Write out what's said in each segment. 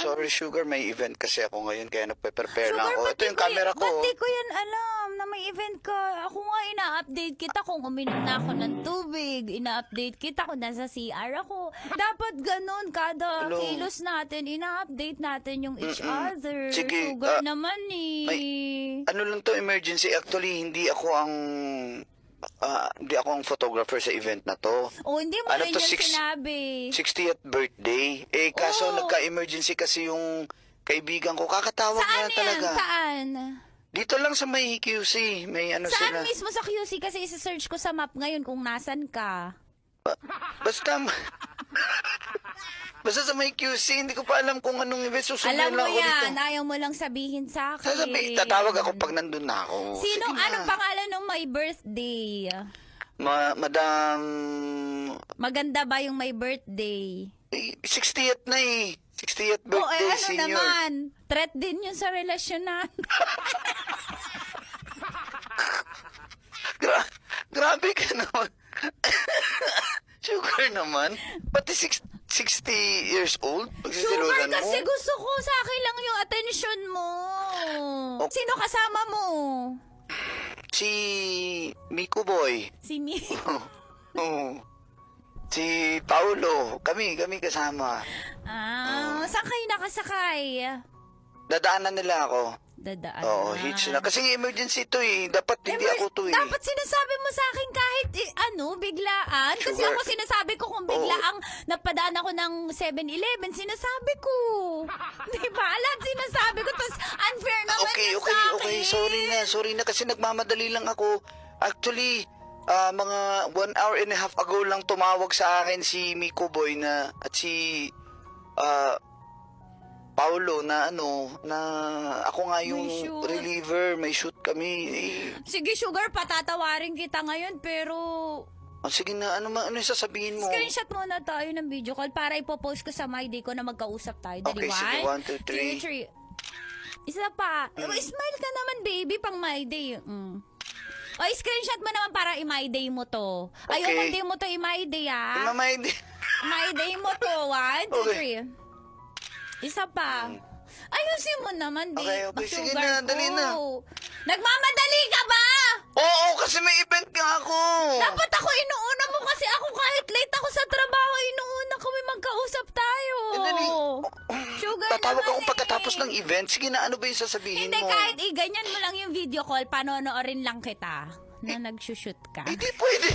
Sorry, Sugar. May event kasi ako ngayon kaya nagpe-prepare na Sugar, ako. ba't Ito yung di ko camera ko. Ba't di ko yan alam na may event ka? Ako nga ina-update kita kung uminom na ako ng tubig. Ina-update kita kung nasa CR ako. Dapat ganun, kada Hello. kilos natin, ina-update natin yung each other. Sige, Sugar naman eh. Ano lang to, emergency. Actually, hindi ako ang photographer sa event na to. Oh, hindi mo Ano rin to, yan sinabi. 60th birthday. Kaso Oh. nagka-emergency kasi yung kaibigan ko. Kakatawag Saan na talaga. yan? Saan? Dito lang sa may QC. May ano Saan sila. mismo sa QC? Kasi isa-search ko sa map ngayon kung nasan ka. Basta... Basta sa may QC, hindi ko pa alam kung anong event. Susunod Alam mo lang ako yan, dito. ayaw mo lang sabihin sa akin. Tatawag ako pag nandun na ako. Sino, Sige na. anong pangalan ng may birthday? Madam... Maganda ba yung may birthday? 60th na eh. 60th Oh, birthday, ano senior. naman? Threat din yun sa relasyon na. Grabe ka naman. Sugar naman. Pati 60 years old? Sugar, Pagsisilugan mo? kasi gusto ko sa akin lang yung attention mo. Oh. Sino kasama mo? Si Miko Boy. Si Mi. Oh. Si Paulo. Kami kasama. Saan kayo nakasakay? Dadaanan nila ako. Dadaan. Oo, hitch na. Kasi emergency to eh. Dapat hindi ako to eh. Dapat sinasabi mo sa akin kahit biglaan. Kasi Sugar. ako sinasabi ko kung biglaang napadaan ako ng 7-Eleven, sinasabi ko. Di ba? Lahat sinasabi ko. Tapos unfair naman Okay. yan sa akin. Sorry na kasi nagmamadali lang ako. Actually, mga 1 hour and a half ago lang tumawag sa akin si Miko Boy at si Paulo na ako nga yung May shoot. reliever, may shoot kami. Sige, Sugar, patatawarin kita ngayon, pero Sige na, ano yung sasabihin mo? screenshot muna tayo ng video call para ipopost ko sa my day ko na magkausap tayo. Dali, Okay, sige, 1, 2, 3. Isa pa. Smile ka naman, baby, pang my day. O, screenshot mo naman para i-my day mo to. Okay. Ayoko hindi mo to i-my day, ha? Mamay, My day mo to. 1, 2, Okay. 3. Isa pa. Ayusin mo naman, Okay, babe. sige Sugar na, dali na. ko. Nagmamadali ka ba? Oo, kasi may event nga ako. Dapat ako inuuna mo kasi ako kahit late ako sa trabaho, inuuna ko may magkausap tayo. Dali. Sugar Tatawag naman ako pagkatapos ng event. Sige na, ano ba yung sasabihin Hindi, mo? kahit ganyan mo lang yung video call, panonoorin lang kita na nagsushoot ka. Hindi pwede.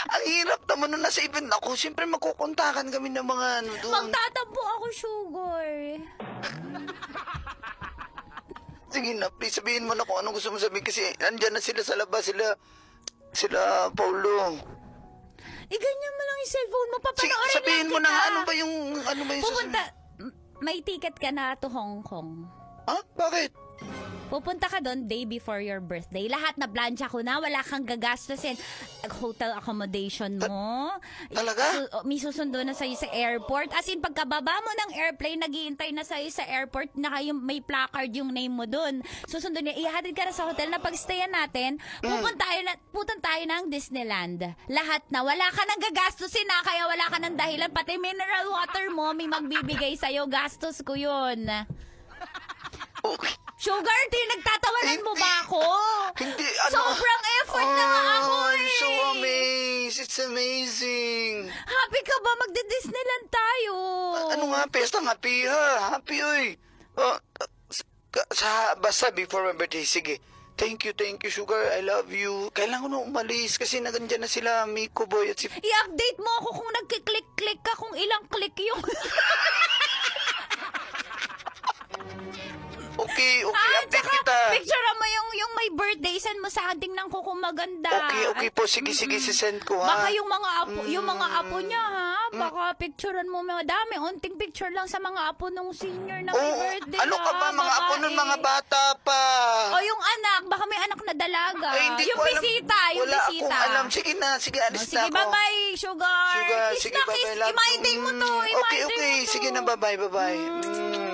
Ang hirap naman nung nasa event ako. Siyempre magkukontakan kami ng mga doon. Magtatampo ako, Sugar. Sige na, please sabihin mo na kung anong gusto mo sabihin kasi andyan na sila sa labas, sila Paulo. Ganyan mo lang yung cellphone mo, Sige, papanoorin sabihin lang mo na kita. nga, ano ba yung Pupunta, may ticket ka na to Hong Kong. Ha? Bakit? Pupunta ka doon day before your birthday. Lahat na blansya ko na. Wala kang gagastusin. Hotel accommodation mo. Talaga? May susundo na sa'yo sa airport. As in, pagkababa mo ng airplane, naghihintay na sa'yo sa airport na may placard yung name mo doon. Susundo niya. Ihatid ka na sa hotel na pagstayan natin. Pupunta tayo ng Disneyland. Lahat na. Wala ka nang gagastusin na. Kaya wala ka ng dahilan. Pati mineral water mo, may magbibigay sa'yo. Gastos ko yun. Okay. Sugar, nagtatawanan mo ba ako? Hindi, Sobrang effort na nga ako I'm eh. so amazed. It's amazing. Happy ka ba? Magdi-Disneyland tayo. Ano nga, pesta nga, happy, oy. Basta before my birthday, sige. Thank you, Sugar. I love you. Kailangan ko na umalis kasi nagandyan na sila, Miko Boy at si... I-update mo ako kung nagkiklik-click ka, kung ilang click yung... Okay, update kita. Picture mo yung may birthday, send mo sa akin, tingnan ko kung maganda. Okay po. Sige, sisend ko, ha? Baka yung mga apo niya, ha? Baka picturean mo madami. Unting picture lang sa mga apo nung senior na may birthday. Ano ka ba? Mga apo nun, mga bata pa. O yung anak, baka may anak na dalaga. Ay, hindi yung ko alam. bisita, yung Wala bisita. akong alam. Sige na, alis Sige, na ako. bye-bye, Sugar. Sugar, Kiss sige, na bye-bye. kiss. Love you. I-my day mo to. I-my day Okay. mo to. Sige na, bye-bye.